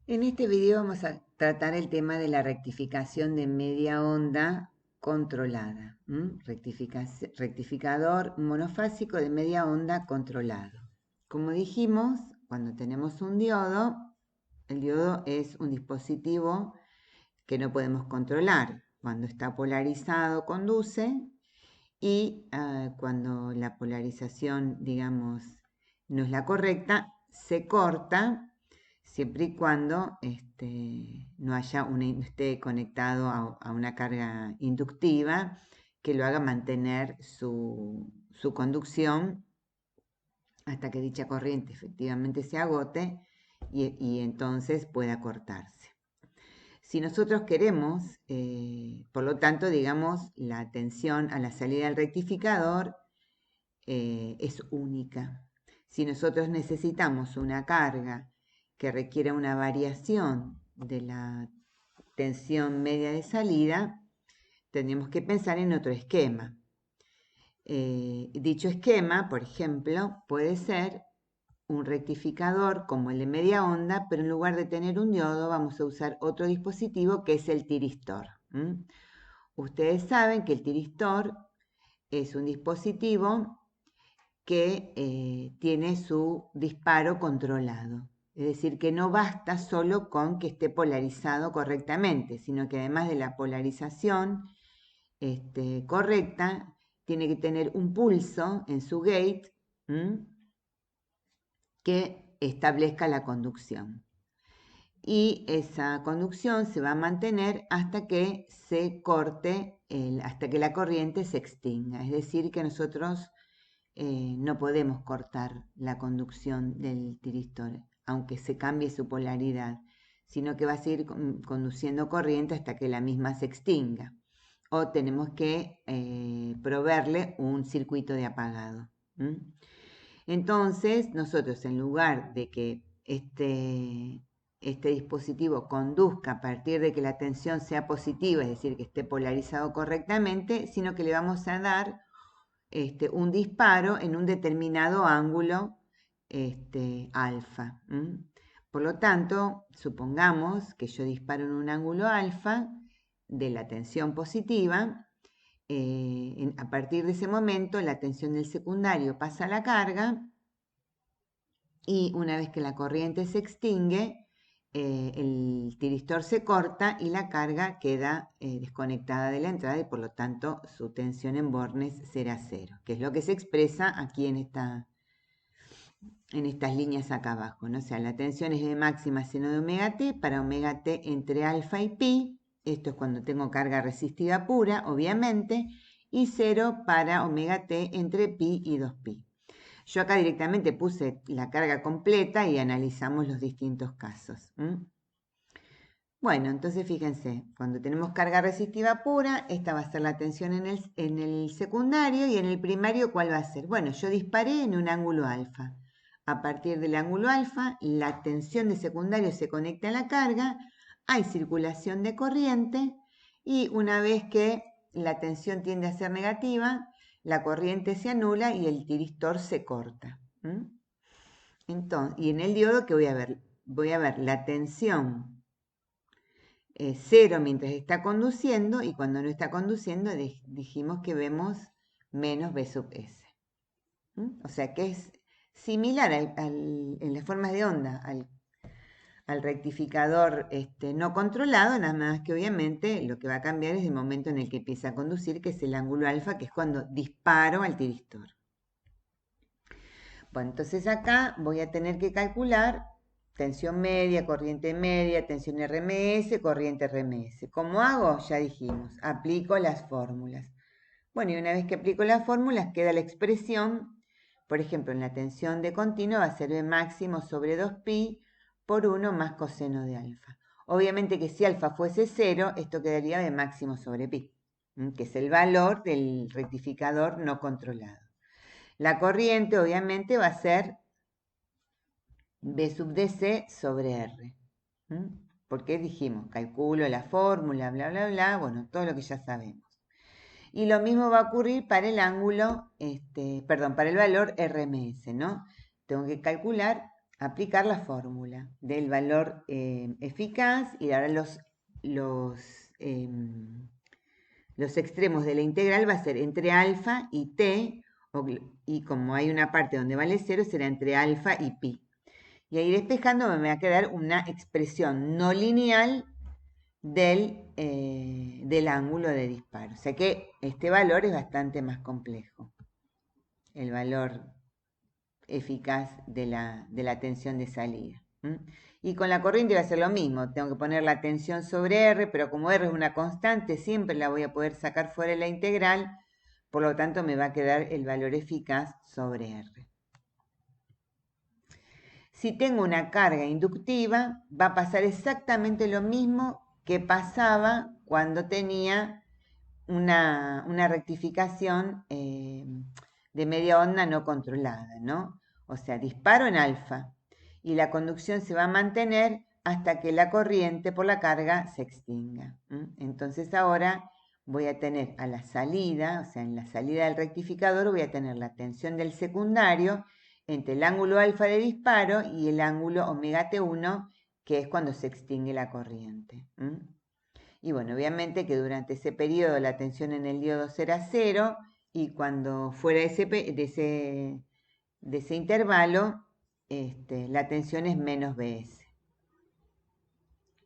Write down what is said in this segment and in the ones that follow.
En este video vamos a tratar el tema de la rectificación de media onda controlada. Rectificador monofásico de media onda controlado. Como dijimos, cuando tenemos un diodo, el diodo es un dispositivo que no podemos controlar. Cuando está polarizado conduce y cuando la polarización, digamos, no es la correcta, se corta siempre y cuando no esté conectado a una carga inductiva que lo haga mantener su conducción hasta que dicha corriente efectivamente se agote y entonces pueda cortarse. Si nosotros queremos, por lo tanto, digamos, la tensión a la salida del rectificador es única. Si nosotros necesitamos una carga que requiera una variación de la tensión media de salida, tendríamos que pensar en otro esquema. Dicho esquema, por ejemplo, puede ser un rectificador como el de media onda, pero en lugar de tener un diodo vamos a usar otro dispositivo que es el tiristor. Ustedes saben que el tiristor es un dispositivo que tiene su disparo controlado. Es decir, que no basta solo con que esté polarizado correctamente, sino que además de la polarización correcta, tiene que tener un pulso en su gate que establezca la conducción. Y esa conducción se va a mantener hasta que se corte, hasta que la corriente se extinga. Es decir, que nosotros no podemos cortar la conducción del tiristor, aunque se cambie su polaridad, sino que va a seguir conduciendo corriente hasta que la misma se extinga. O tenemos que proveerle un circuito de apagado. Entonces, nosotros en lugar de que este dispositivo conduzca a partir de que la tensión sea positiva, es decir, que esté polarizado correctamente, sino que le vamos a dar un disparo en un determinado ángulo alfa. Por lo tanto, supongamos que yo disparo en un ángulo alfa de la tensión positiva. A partir de ese momento, la tensión del secundario pasa a la carga y una vez que la corriente se extingue, el tiristor se corta y la carga queda desconectada de la entrada y por lo tanto su tensión en bornes será cero, que es lo que se expresa aquí en estas líneas acá abajo, ¿no? O sea, la tensión es de máxima seno de omega t para omega t entre alfa y pi. Esto es cuando tengo carga resistiva pura, obviamente, y 0 para omega t entre pi y 2pi. Yo acá directamente puse la carga completa y analizamos los distintos casos. Bueno, entonces fíjense, cuando tenemos carga resistiva pura, esta va a ser la tensión en el secundario y en el primario, ¿cuál va a ser? Bueno, yo disparé en un ángulo alfa. A partir del ángulo alfa, la tensión de secundario se conecta a la carga, hay circulación de corriente y una vez que la tensión tiende a ser negativa, la corriente se anula y el tiristor se corta. Entonces, y en el diodo, ¿qué voy a ver? Voy a ver la tensión cero mientras está conduciendo y cuando no está conduciendo dijimos que vemos menos B sub S. O sea que es similar en las formas de onda al rectificador no controlado, nada más que obviamente lo que va a cambiar es el momento en el que empieza a conducir, que es el ángulo alfa, que es cuando disparo al tiristor. Bueno, entonces acá voy a tener que calcular tensión media, tensión RMS, corriente RMS. ¿Cómo hago? Ya dijimos, aplico las fórmulas. Bueno, y una vez que aplico las fórmulas queda la expresión, por ejemplo, en la tensión de continuo va a ser B máximo sobre 2pi por 1 más coseno de alfa. Obviamente que si alfa fuese 0, esto quedaría B máximo sobre pi, que es el valor del rectificador no controlado. La corriente obviamente va a ser B sub dc sobre R. Porque dijimos, calculo la fórmula, bla, bla, bla, bueno, todo lo que ya sabemos. Y lo mismo va a ocurrir para el ángulo, para el valor RMS, ¿no? Tengo que calcular aplicar la fórmula del valor eficaz, y ahora los extremos de la integral va a ser entre alfa y t, y como hay una parte donde vale 0, será entre alfa y pi. Y ahí despejando me va a quedar una expresión no lineal del ángulo de disparo. O sea que este valor es bastante más complejo, el valor eficaz de la tensión de salida. Y con la corriente va a ser lo mismo, tengo que poner la tensión sobre R, pero como R es una constante, siempre la voy a poder sacar fuera de la integral, por lo tanto me va a quedar el valor eficaz sobre R. Si tengo una carga inductiva, va a pasar exactamente lo mismo que pasaba cuando tenía una rectificación de media onda no controlada, ¿no? O sea, disparo en alfa y la conducción se va a mantener hasta que la corriente por la carga se extinga. Entonces ahora voy a tener a la salida, o sea, en la salida del rectificador voy a tener la tensión del secundario entre el ángulo alfa de disparo y el ángulo omega T1, que es cuando se extingue la corriente. Y bueno, obviamente que durante ese periodo la tensión en el diodo será 0, y cuando fuera de ese intervalo, la tensión es menos Bs.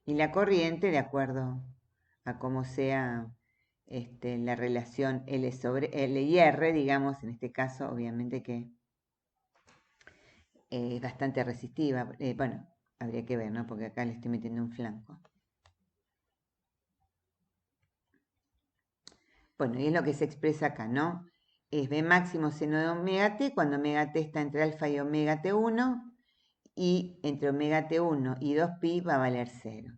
Y la corriente, de acuerdo a cómo sea la relación L sobre L y R, digamos, en este caso, obviamente que es bastante resistiva. Bueno, habría que ver, ¿no? Porque acá le estoy metiendo un flanco. Bueno, y es lo que se expresa acá, ¿no? Es B máximo seno de omega t, cuando omega t está entre alfa y omega t1, y entre omega t1 y 2pi va a valer 0.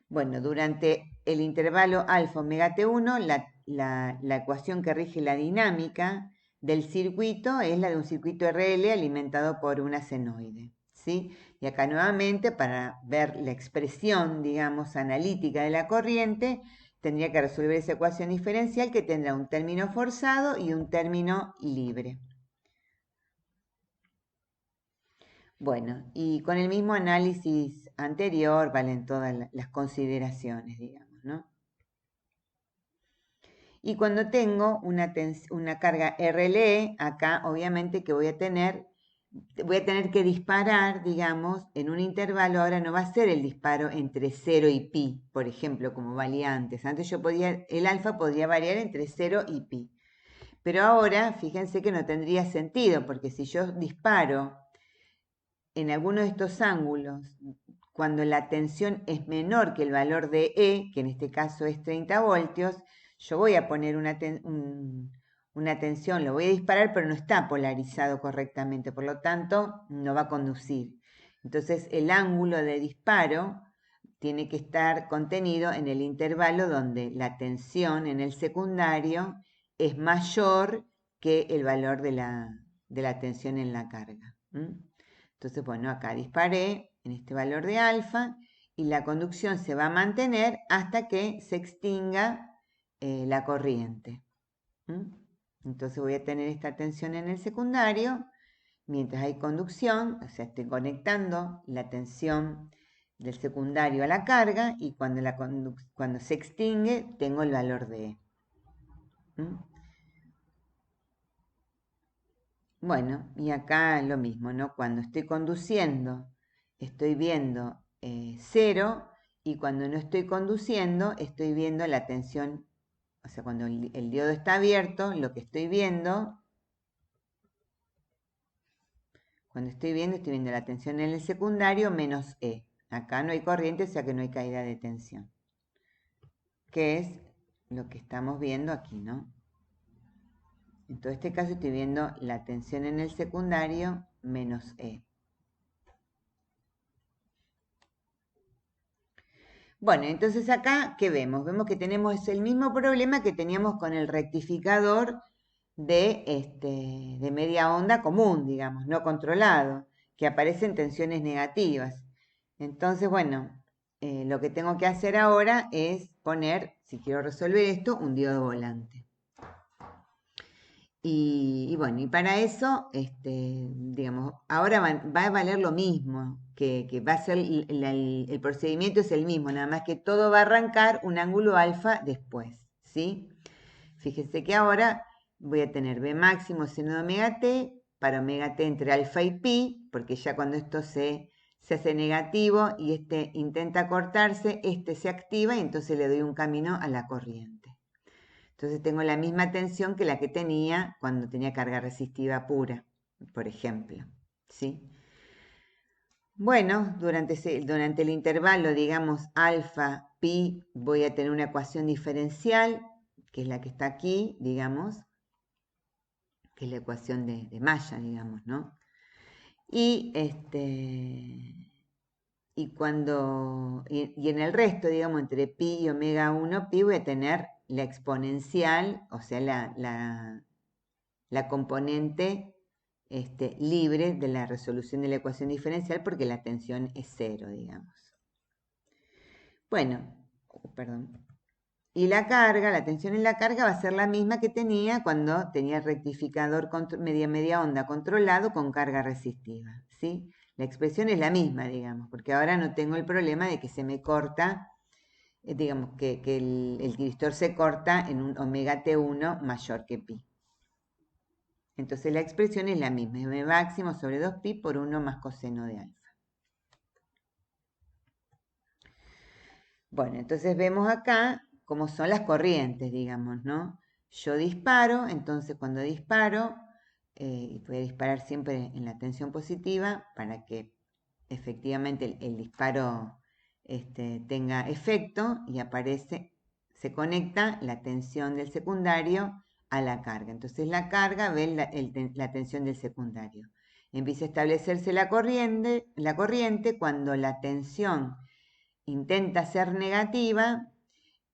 Bueno, durante el intervalo alfa omega t1, la ecuación que rige la dinámica del circuito es la de un circuito RL alimentado por una senoide, ¿sí? Y acá nuevamente, para ver la expresión, digamos, analítica de la corriente, tendría que resolver esa ecuación diferencial que tendrá un término forzado y un término libre. Bueno, y con el mismo análisis anterior valen todas las consideraciones, digamos, ¿no? Y cuando tengo una carga RLE, acá obviamente que voy a tener que disparar, digamos, en un intervalo. Ahora no va a ser el disparo entre 0 y pi, por ejemplo, como valía antes. Antes el alfa podría variar entre 0 y pi. Pero ahora, fíjense que no tendría sentido, porque si yo disparo en alguno de estos ángulos, cuando la tensión es menor que el valor de E, que en este caso es 30 voltios, yo voy a poner una tensión, lo voy a disparar, pero no está polarizado correctamente, por lo tanto no va a conducir. Entonces el ángulo de disparo tiene que estar contenido en el intervalo donde la tensión en el secundario es mayor que el valor de la tensión en la carga. Entonces, bueno, acá disparé en este valor de alfa y la conducción se va a mantener hasta que se extinga la corriente. Entonces voy a tener esta tensión en el secundario mientras hay conducción, o sea, estoy conectando la tensión del secundario a la carga, y cuando se extingue tengo el valor de E. Bueno, y acá lo mismo, ¿no? Cuando estoy conduciendo, estoy viendo 0, y cuando no estoy conduciendo, estoy viendo la tensión, o sea, cuando el diodo está abierto, lo que estoy viendo, estoy viendo la tensión en el secundario menos E. Acá no hay corriente, o sea que no hay caída de tensión, que es lo que estamos viendo aquí, ¿no? En todo este caso estoy viendo la tensión en el secundario menos E. Bueno, entonces acá, ¿qué vemos? Vemos que tenemos el mismo problema que teníamos con el rectificador de media onda común, digamos, no controlado, que aparecen tensiones negativas. Entonces, bueno, lo que tengo que hacer ahora es poner, si quiero resolver esto, un diodo volante. Y bueno, y para eso, digamos, ahora va a valer lo mismo, que va a ser el procedimiento es el mismo, nada más que todo va a arrancar un ángulo alfa después, ¿sí? Fíjense que ahora voy a tener B máximo seno de omega t para omega t entre alfa y pi, porque ya cuando esto se hace negativo y este intenta cortarse, este se activa y entonces le doy un camino a la corriente. Entonces tengo la misma tensión que la que tenía cuando tenía carga resistiva pura, por ejemplo, ¿sí? Bueno, durante el intervalo, digamos, alfa, pi, voy a tener una ecuación diferencial, que es la que está aquí, digamos, que es la ecuación de Maya, digamos, ¿no? Y, y en el resto, digamos, entre pi y omega 1, pi voy a tener la exponencial, o sea, la componente libre de la resolución de la ecuación diferencial porque la tensión es cero, digamos. Bueno, perdón. Y la carga, la tensión en la carga va a ser la misma que tenía cuando tenía el rectificador media onda controlado con carga resistiva, ¿sí? La expresión es la misma, digamos, porque ahora no tengo el problema de que se me corta, digamos, que el tiristor se corta en un omega T1 mayor que pi. Entonces la expresión es la misma, m máximo sobre 2pi por 1 más coseno de alfa. Bueno, entonces vemos acá cómo son las corrientes, digamos, ¿no? Yo disparo, entonces cuando disparo, voy a disparar siempre en la tensión positiva para que efectivamente el disparo tenga efecto y se conecta la tensión del secundario a la carga. Entonces la carga ve la tensión del secundario. Empieza a establecerse la corriente cuando la tensión intenta ser negativa,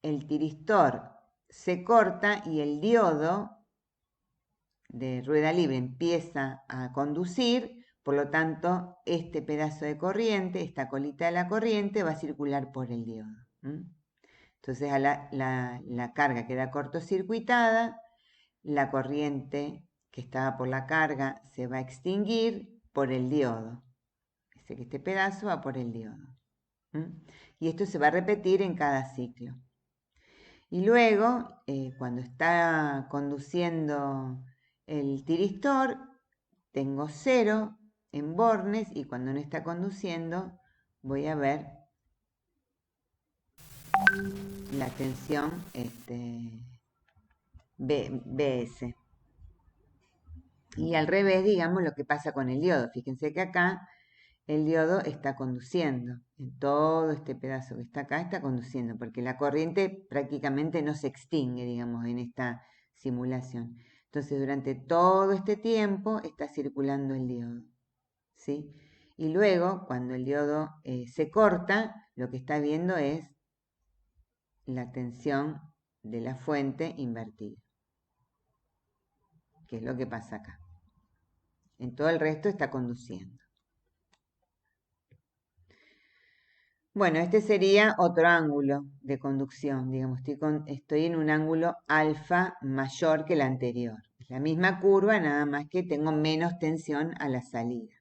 el tiristor se corta y el diodo de rueda libre empieza a conducir, por lo tanto, este pedazo de corriente, esta colita de la corriente, va a circular por el diodo. Entonces, la carga queda cortocircuitada, la corriente que estaba por la carga se va a extinguir por el diodo. Este pedazo va por el diodo. Y esto se va a repetir en cada ciclo. Y luego, cuando está conduciendo el tiristor, tengo 0 en bornes y cuando no está conduciendo voy a ver la tensión BS. Y al revés, digamos, lo que pasa con el diodo. Fíjense que acá el diodo está conduciendo. En todo este pedazo que está acá está conduciendo, porque la corriente prácticamente no se extingue, digamos, en esta simulación. Entonces, durante todo este tiempo está circulando el diodo, ¿sí? Y luego, cuando el diodo se corta, lo que está viendo es la tensión de la fuente invertida, que es lo que pasa acá. En todo el resto está conduciendo. Bueno, este sería otro ángulo de conducción, digamos, estoy en un ángulo alfa mayor que el anterior. Es la misma curva, nada más que tengo menos tensión a la salida.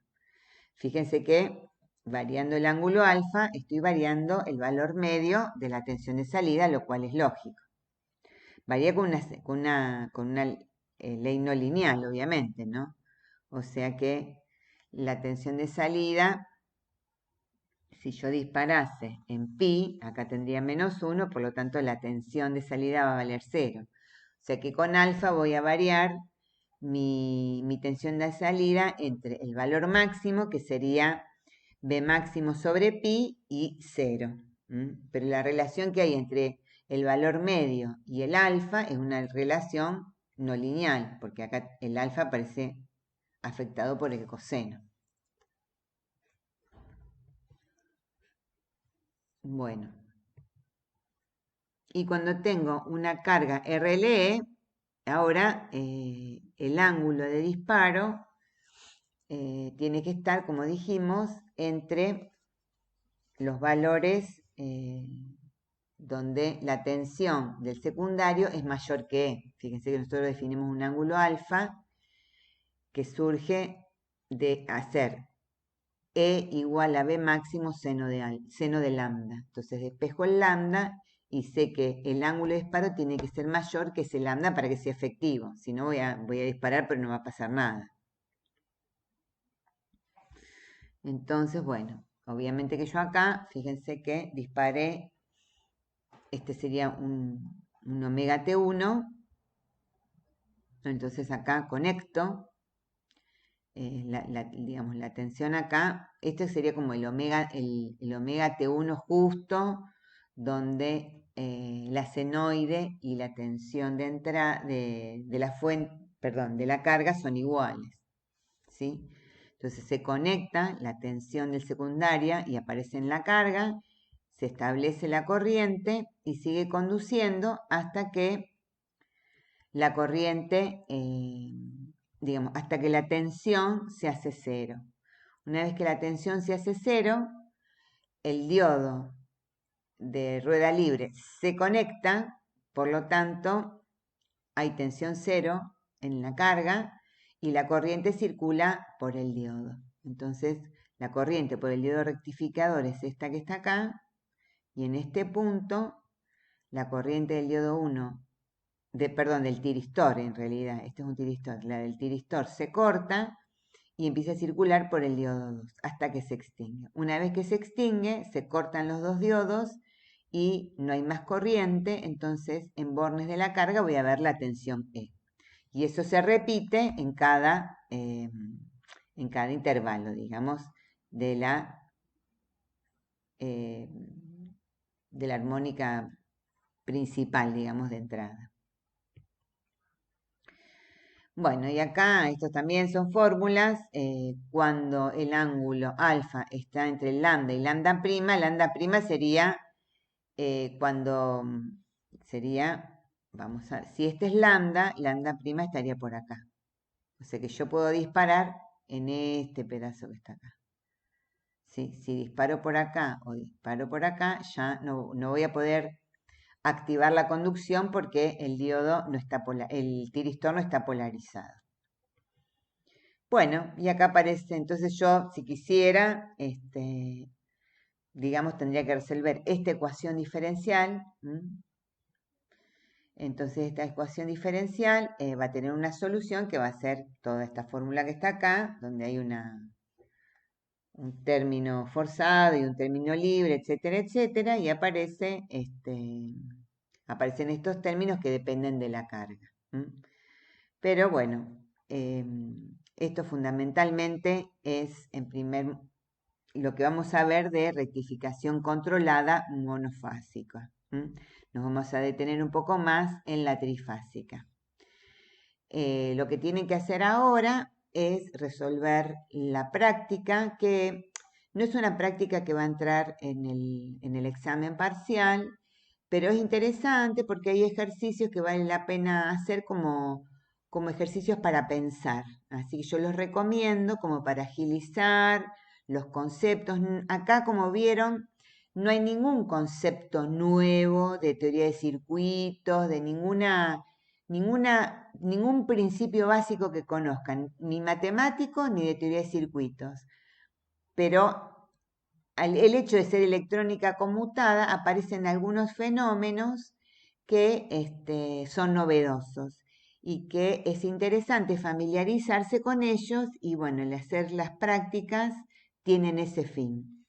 Fíjense que variando el ángulo alfa, estoy variando el valor medio de la tensión de salida, lo cual es lógico. Varía con una ley no lineal, obviamente, ¿no? O sea que la tensión de salida, si yo disparase en pi, acá tendría -1, por lo tanto la tensión de salida va a valer 0. O sea que con alfa voy a variar mi tensión de salida entre el valor máximo, que sería B máximo sobre pi, y 0. Pero la relación que hay entre el valor medio y el alfa es una relación no lineal, porque acá el alfa aparece afectado por el coseno. Bueno, y cuando tengo una carga RLE, ahora el ángulo de disparo tiene que estar, como dijimos, entre los valores donde la tensión del secundario es mayor que E. Fíjense que nosotros definimos un ángulo alfa que surge de hacer E igual a B máximo seno de lambda. Entonces despejo el lambda y sé que el ángulo de disparo tiene que ser mayor que ese lambda para que sea efectivo. Si no voy a disparar, pero no va a pasar nada. Entonces, bueno, obviamente que yo acá, fíjense que disparé, este sería un omega T1. Entonces acá conecto digamos, la tensión acá. Este sería como el omega T1 justo, donde la senoide y la tensión de entrada de la fuente, perdón, de la carga son iguales, ¿sí? Entonces se conecta la tensión del secundaria y aparece en la carga, se establece la corriente y sigue conduciendo hasta que la corriente, digamos, hasta que la tensión se hace cero. Una vez que la tensión se hace cero, el diodo de rueda libre se conecta, por lo tanto, hay tensión cero en la carga y la corriente circula por el diodo. Entonces, la corriente por el diodo rectificador es esta que está acá, y en este punto, la corriente del diodo 1, del tiristor en realidad, este es un tiristor, la del tiristor se corta y empieza a circular por el diodo 2 hasta que se extingue. Una vez que se extingue, se cortan los dos diodos y no hay más corriente, entonces en bornes de la carga voy a ver la tensión E. Y eso se repite en cada intervalo, digamos, de de la armónica principal, digamos, de entrada. Bueno, y acá estos también son fórmulas. Cuando el ángulo alfa está entre lambda y lambda prima sería cuando sería, vamos a ver, si este es lambda prima estaría por acá. O sea que yo puedo disparar en este pedazo que está acá. ¿Sí? Si disparo por acá o disparo por acá, ya no voy a poder activar la conducción porque el diodo no está el tiristor no está polarizado. Bueno, y acá aparece, entonces yo, si quisiera, digamos, tendría que resolver esta ecuación diferencial. Entonces esta ecuación diferencial va a tener una solución que va a ser toda esta fórmula que está acá, donde hay un término forzado y un término libre, etcétera, etcétera, y aparecen estos términos que dependen de la carga. Pero bueno, esto fundamentalmente es lo que vamos a ver de rectificación controlada monofásica. Nos vamos a detener un poco más en la trifásica. Lo que tienen que hacer ahora es resolver la práctica, que no es una práctica que va a entrar en el examen parcial, pero es interesante porque hay ejercicios que vale la pena hacer como ejercicios para pensar. Así que yo los recomiendo como para agilizar los conceptos. Acá, como vieron, no hay ningún concepto nuevo de teoría de circuitos, de ningún principio básico que conozcan, ni matemático ni de teoría de circuitos. Pero el hecho de ser electrónica conmutada aparecen algunos fenómenos que son novedosos y que es interesante familiarizarse con ellos y bueno, el hacer las prácticas tienen ese fin.